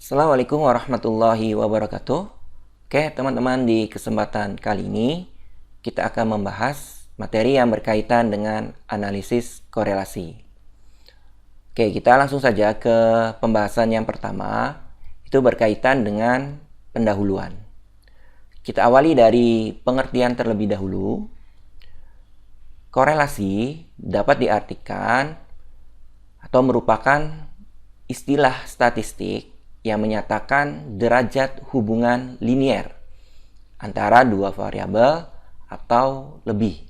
Assalamualaikum warahmatullahi wabarakatuh. Oke, teman-teman, di kesempatan kali ini kita akan membahas materi yang berkaitan dengan analisis korelasi. Oke, kita langsung saja ke pembahasan yang pertama, itu berkaitan dengan pendahuluan. Kita awali dari pengertian terlebih dahulu. Korelasi dapat diartikan atau merupakan istilah statistik yang menyatakan derajat hubungan linier antara dua variabel atau lebih.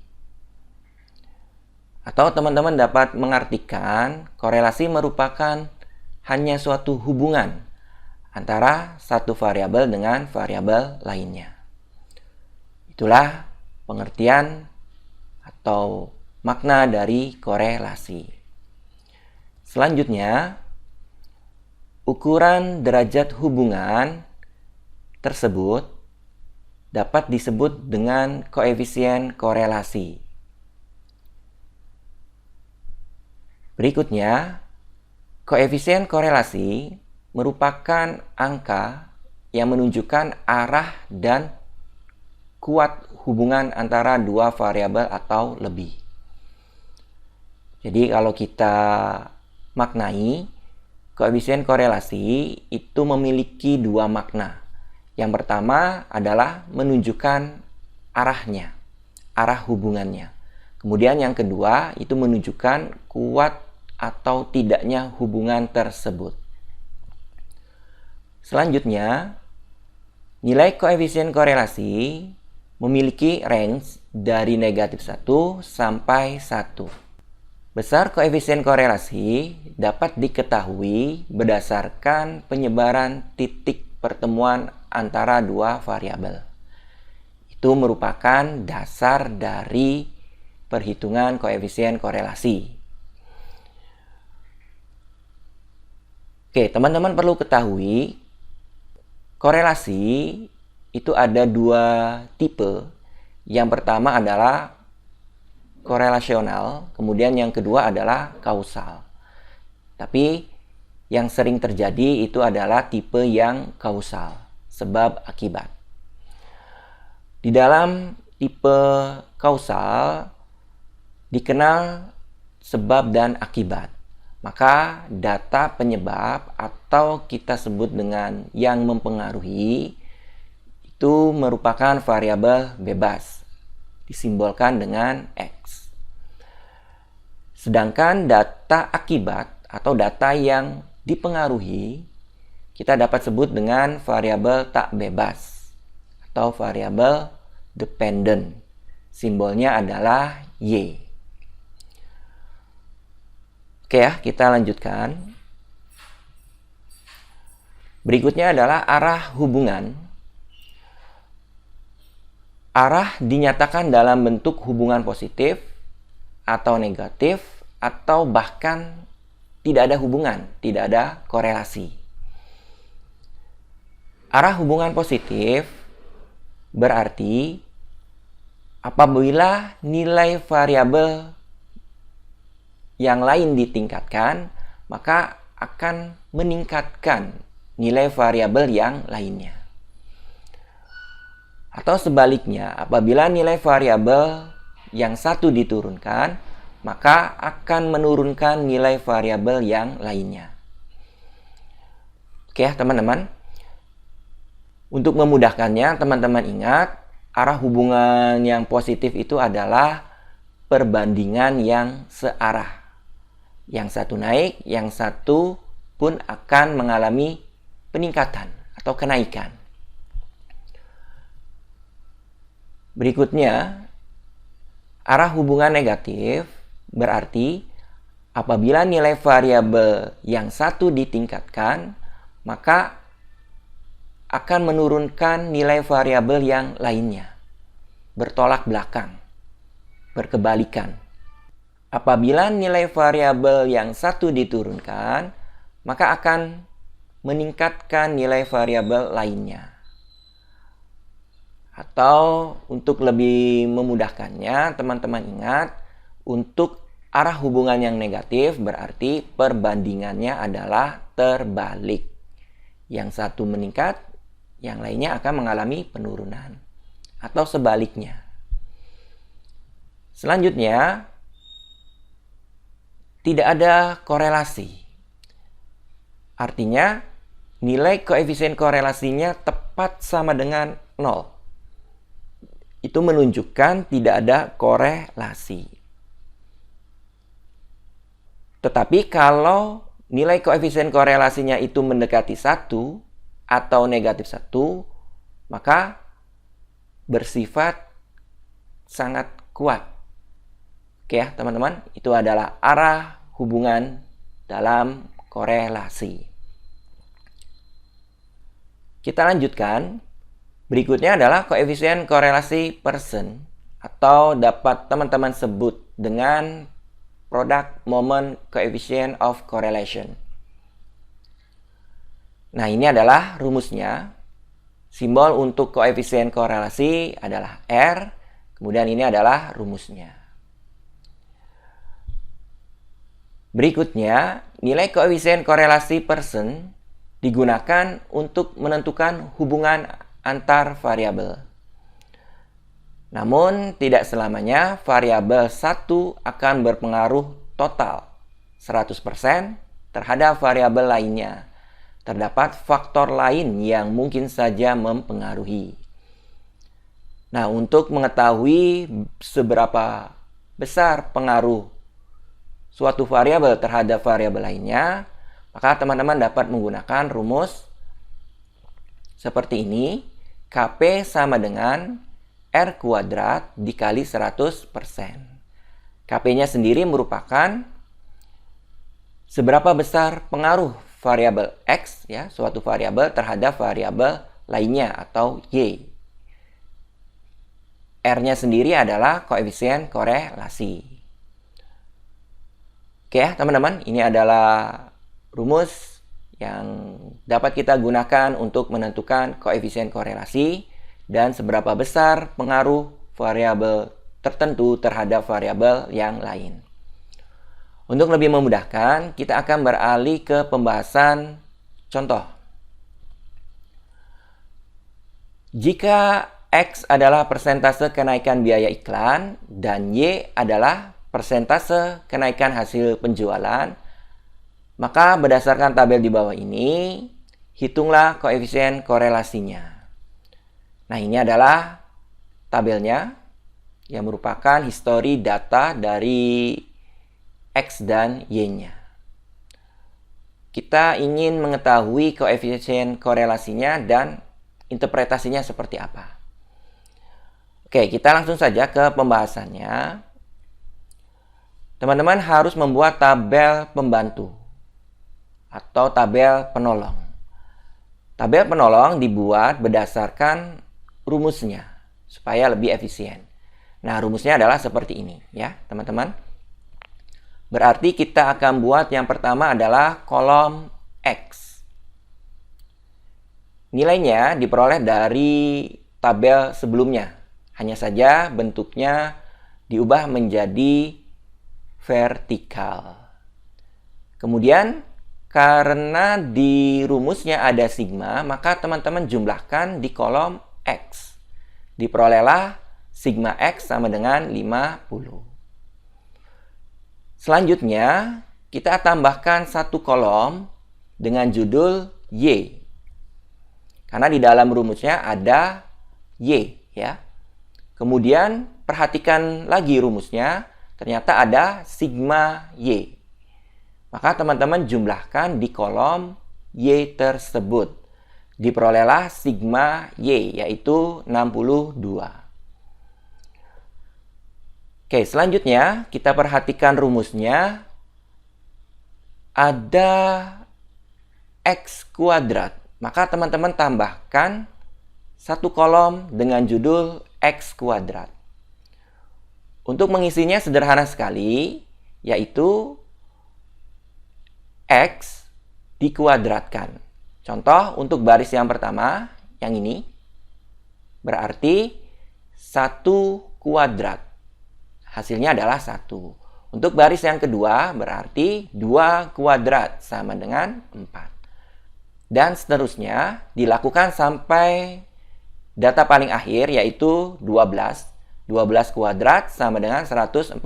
Atau teman-teman dapat mengartikan korelasi merupakan hanya suatu hubungan antara satu variabel dengan variabel lainnya. Itulah pengertian atau makna dari korelasi. Selanjutnya, ukuran derajat hubungan tersebut dapat disebut dengan koefisien korelasi. Berikutnya, koefisien korelasi merupakan angka yang menunjukkan arah dan kuat hubungan antara dua variabel atau lebih. Jadi kalau kita maknai, koefisien korelasi itu memiliki dua makna. Yang pertama adalah menunjukkan arahnya, arah hubungannya. Kemudian yang kedua itu menunjukkan kuat atau tidaknya hubungan tersebut. Selanjutnya, nilai koefisien korelasi memiliki range dari negatif 1 sampai 1. Besar koefisien korelasi dapat diketahui berdasarkan penyebaran titik pertemuan antara dua variabel. Itu merupakan dasar dari perhitungan koefisien korelasi. Oke, teman-teman perlu ketahui, korelasi itu ada dua tipe. Yang pertama adalah korelasional, kemudian yang kedua adalah kausal. Tapi yang sering terjadi itu adalah tipe yang kausal, sebab akibat. Di dalam tipe kausal dikenal sebab dan akibat. Maka data penyebab atau kita sebut dengan yang mempengaruhi itu merupakan variabel bebas, disimbolkan dengan X. Sedangkan data akibat atau data yang dipengaruhi kita dapat sebut dengan variabel tak bebas atau variabel dependent. Simbolnya adalah Y. Oke ya, kita lanjutkan. Berikutnya adalah arah hubungan. Arah dinyatakan dalam bentuk hubungan positif atau negatif, atau bahkan tidak ada hubungan, tidak ada korelasi. Arah hubungan positif berarti apabila nilai variabel yang lain ditingkatkan, maka akan meningkatkan nilai variabel yang lainnya. Atau sebaliknya, apabila nilai variabel yang satu diturunkan, maka akan menurunkan nilai variabel yang lainnya. Oke ya teman-teman. Untuk memudahkannya, teman-teman ingat, arah hubungan yang positif itu adalah perbandingan yang searah. Yang satu naik, yang satu pun akan mengalami peningkatan atau kenaikan. Berikutnya, arah hubungan negatif berarti apabila nilai variabel yang satu ditingkatkan, maka akan menurunkan nilai variabel yang lainnya. Bertolak belakang, berkebalikan. Apabila nilai variabel yang satu diturunkan, maka akan meningkatkan nilai variabel lainnya. Atau untuk lebih memudahkannya, teman-teman ingat, untuk arah hubungan yang negatif berarti perbandingannya adalah terbalik. Yang satu meningkat, yang lainnya akan mengalami penurunan. Atau sebaliknya. Selanjutnya, tidak ada korelasi. Artinya, nilai koefisien korelasinya tepat sama dengan 0. Itu menunjukkan tidak ada korelasi. Tetapi kalau nilai koefisien korelasinya itu mendekati 1 atau negatif 1, maka bersifat sangat kuat. Oke ya teman-teman, itu adalah arah hubungan dalam korelasi. Kita lanjutkan. Berikutnya adalah koefisien korelasi Pearson atau dapat teman-teman sebut dengan product moment coefficient of correlation. Nah, ini adalah rumusnya. Simbol untuk koefisien korelasi adalah R. Kemudian ini adalah rumusnya. Berikutnya, nilai koefisien korelasi Pearson digunakan untuk menentukan hubungan antar variabel. Namun, tidak selamanya variabel satu akan berpengaruh total 100% terhadap variabel lainnya. Terdapat faktor lain yang mungkin saja mempengaruhi. Nah, untuk mengetahui seberapa besar pengaruh suatu variabel terhadap variabel lainnya, maka teman-teman dapat menggunakan rumus seperti ini. KP sama dengan R kuadrat dikali 100%. KP-nya sendiri merupakan seberapa besar pengaruh variabel X, ya, suatu variabel terhadap variabel lainnya atau Y. R-nya sendiri adalah koefisien korelasi. Oke ya teman-teman, ini adalah rumus yang dapat kita gunakan untuk menentukan koefisien korelasi dan seberapa besar pengaruh variabel tertentu terhadap variabel yang lain. Untuk lebih memudahkan, kita akan beralih ke pembahasan contoh. Jika X adalah persentase kenaikan biaya iklan dan Y adalah persentase kenaikan hasil penjualan, maka berdasarkan tabel di bawah ini, hitunglah koefisien korelasinya. Nah, ini adalah tabelnya yang merupakan histori data dari X dan Y-nya. Kita ingin mengetahui koefisien korelasinya dan interpretasinya seperti apa. Oke, kita langsung saja ke pembahasannya. Teman-teman harus membuat tabel pembantu atau tabel penolong. Tabel penolong dibuat berdasarkan rumusnya supaya lebih efisien. Nah, rumusnya adalah seperti ini ya, teman-teman. Berarti kita akan buat yang pertama adalah kolom X. Nilainya diperoleh dari tabel sebelumnya. Hanya saja bentuknya diubah menjadi vertikal. Kemudian karena di rumusnya ada sigma, maka teman-teman jumlahkan di kolom X. Diperolehlah sigma X sama dengan 50. Selanjutnya, kita tambahkan satu kolom dengan judul Y. Karena di dalam rumusnya ada Y, ya. Kemudian, perhatikan lagi rumusnya, ternyata ada sigma Y. Maka teman-teman jumlahkan di kolom Y tersebut. Diperolehlah sigma Y, yaitu 62. Oke, selanjutnya kita perhatikan rumusnya. Ada X kuadrat. Maka teman-teman tambahkan satu kolom dengan judul X kuadrat. Untuk mengisinya sederhana sekali, yaitu X dikuadratkan. Contoh untuk baris yang pertama, yang ini, berarti 1 kuadrat. Hasilnya adalah 1. Untuk baris yang kedua, berarti 2 kuadrat sama dengan 4. Dan seterusnya dilakukan sampai data paling akhir, yaitu 12. 12 kuadrat sama dengan 144.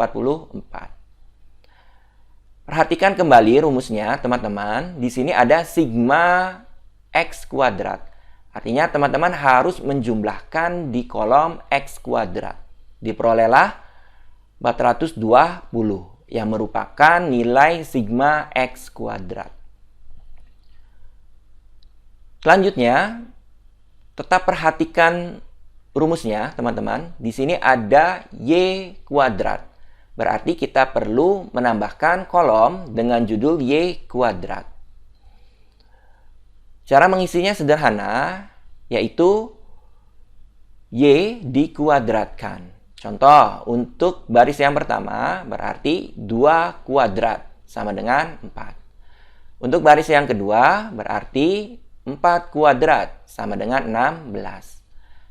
Perhatikan kembali rumusnya, teman-teman. Di sini ada sigma X kuadrat. Artinya teman-teman harus menjumlahkan di kolom X kuadrat. Diperolehlah 420 yang merupakan nilai sigma X kuadrat. Selanjutnya, tetap perhatikan rumusnya, teman-teman. Di sini ada Y kuadrat. Berarti kita perlu menambahkan kolom dengan judul Y kuadrat. Cara mengisinya sederhana, yaitu Y dikuadratkan. Contoh, untuk baris yang pertama berarti 2 kuadrat sama dengan 4. Untuk baris yang kedua berarti 4 kuadrat sama dengan 16.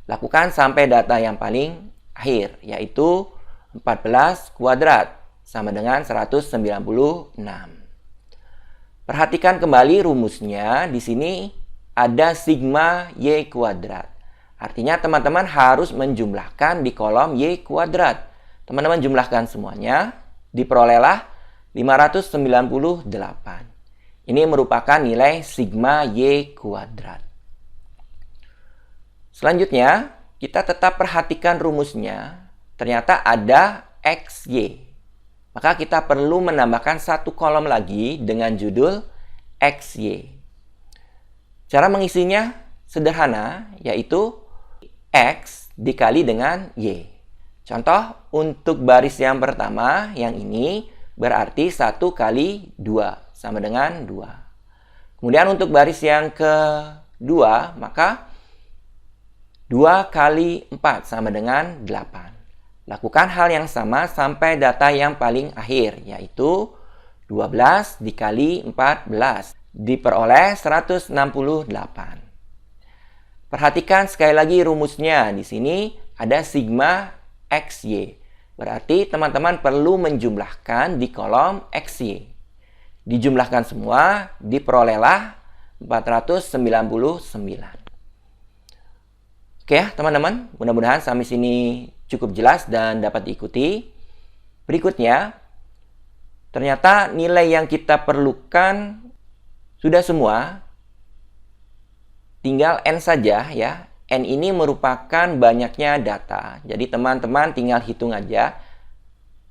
Lakukan sampai data yang paling akhir, yaitu 14 kuadrat sama dengan 196. Perhatikan kembali rumusnya. Di sini ada sigma Y kuadrat. Artinya teman-teman harus menjumlahkan di kolom Y kuadrat. Teman-teman jumlahkan semuanya, diperolehlah 598. Ini merupakan nilai sigma Y kuadrat. Selanjutnya, kita tetap perhatikan rumusnya. Ternyata ada XY. Maka kita perlu menambahkan satu kolom lagi dengan judul XY. Cara mengisinya sederhana, yaitu X dikali dengan Y. Contoh, untuk baris yang pertama, yang ini berarti 1 kali 2 sama dengan 2. Kemudian untuk baris yang kedua, maka 2 kali 4 sama dengan 8. Lakukan hal yang sama sampai data yang paling akhir, yaitu 12 dikali 14. Diperoleh 168. Perhatikan sekali lagi rumusnya. Di sini ada sigma XY. Berarti teman-teman perlu menjumlahkan di kolom XY. Dijumlahkan semua, diperolehlah 499. Oke ya teman-teman, mudah-mudahan sampai sini cukup jelas dan dapat diikuti. Berikutnya, ternyata nilai yang kita perlukan sudah semua. Tinggal N saja ya. N ini merupakan banyaknya data. Jadi teman-teman tinggal hitung aja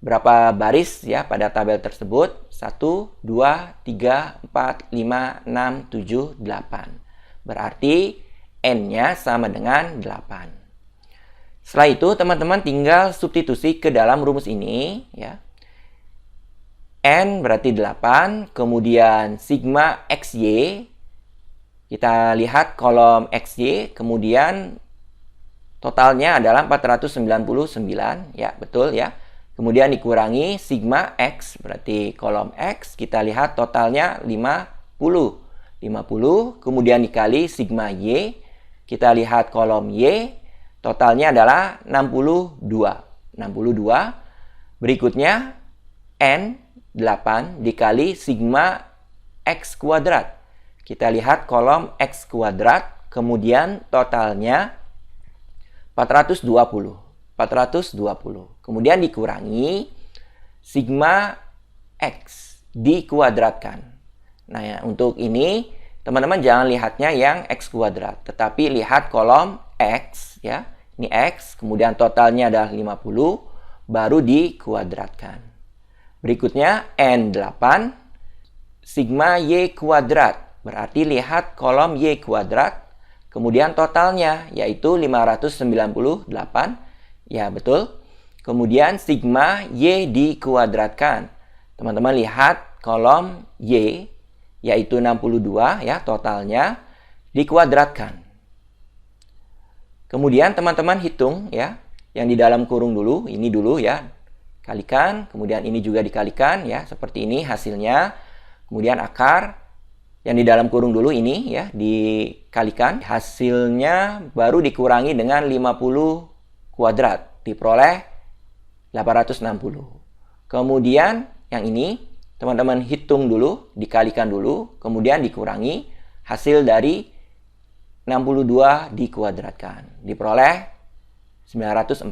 berapa baris ya pada tabel tersebut. 1, 2, 3, 4, 5, 6, 7, 8. Berarti N-nya sama dengan 8. Setelah itu teman-teman tinggal substitusi ke dalam rumus ini ya. N berarti 8, kemudian sigma XY. Kita lihat kolom XY, kemudian totalnya adalah 499, ya betul ya. Kemudian dikurangi sigma X, berarti kolom X, kita lihat totalnya 50. 50, kemudian dikali sigma Y, kita lihat kolom Y, totalnya adalah 62. 62, berikutnya N, 8 dikali sigma X kuadrat. Kita lihat kolom X kuadrat, kemudian totalnya 420. 420. Kemudian dikurangi sigma X dikuadratkan. Nah, ya, untuk ini teman-teman jangan lihatnya yang X kuadrat, tetapi lihat kolom X ya. Ini X, kemudian totalnya adalah 50, baru dikuadratkan. Berikutnya N8 sigma Y kuadrat. Berarti lihat kolom Y kuadrat, kemudian totalnya yaitu 598. Ya, betul. Kemudian sigma Y dikuadratkan. Teman-teman lihat kolom Y, yaitu 62 ya, totalnya dikuadratkan. Kemudian teman-teman hitung ya, yang di dalam kurung dulu, ini dulu ya. Kalikan, kemudian ini juga dikalikan ya, seperti ini hasilnya. Kemudian akar yang di dalam kurung dulu ini ya dikalikan, hasilnya baru dikurangi dengan 50 kuadrat, diperoleh 860. Kemudian yang ini teman-teman hitung dulu, dikalikan dulu, kemudian dikurangi hasil dari 62 dikuadratkan. Diperoleh 940.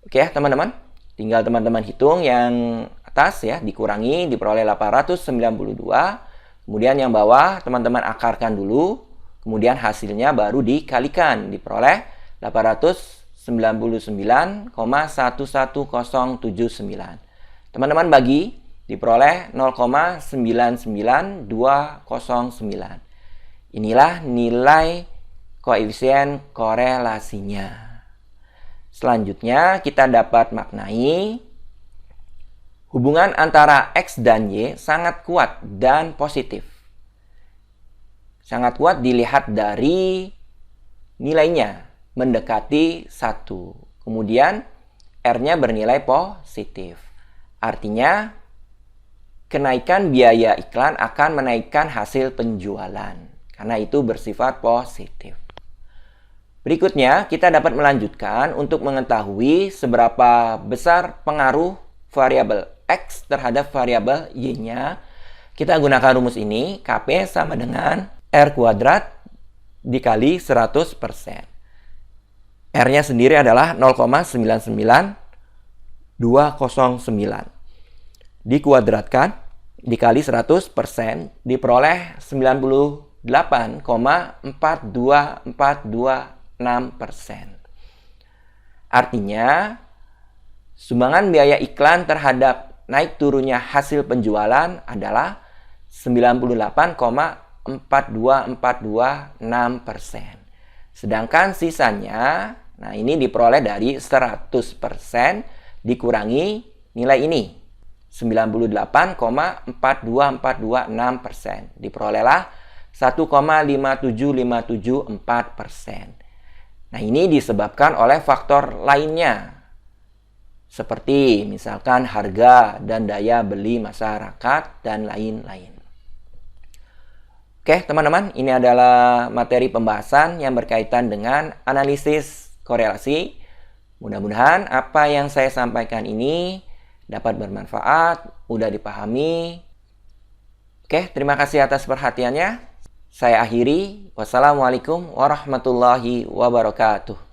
Oke, teman-teman. Tinggal teman-teman hitung yang atas ya, dikurangi, diperoleh 892. Kemudian yang bawah, teman-teman akarkan dulu. Kemudian hasilnya baru dikalikan, diperoleh 899,11079. Teman-teman bagi, diperoleh 0,99209. Inilah nilai koefisien korelasinya. Selanjutnya kita dapat maknai hubungan antara X dan Y sangat kuat dan positif. Sangat kuat dilihat dari nilainya mendekati 1. Kemudian R-nya bernilai positif. Artinya kenaikan biaya iklan akan menaikkan hasil penjualan. Karena itu bersifat positif. Berikutnya, kita dapat melanjutkan untuk mengetahui seberapa besar pengaruh variabel X terhadap variabel Y-nya. Kita gunakan rumus ini, KP sama dengan R kuadrat dikali 100%. R-nya sendiri adalah 0,99209. Dikuadratkan dikali 100% diperoleh 98,42426%. Artinya, sumbangan biaya iklan terhadap naik turunnya hasil penjualan adalah 98,42426%. Sedangkan sisanya, nah ini diperoleh dari 100% dikurangi nilai ini. 98,42426%. Diperolehlah 1,57574%. Nah, ini disebabkan oleh faktor lainnya. Seperti misalkan harga dan daya beli masyarakat dan lain-lain. Oke, teman-teman, ini adalah materi pembahasan yang berkaitan dengan analisis korelasi. Mudah-mudahan apa yang saya sampaikan ini dapat bermanfaat, mudah dipahami. Oke, terima kasih atas perhatiannya. Saya akhiri. Wassalamualaikum warahmatullahi wabarakatuh.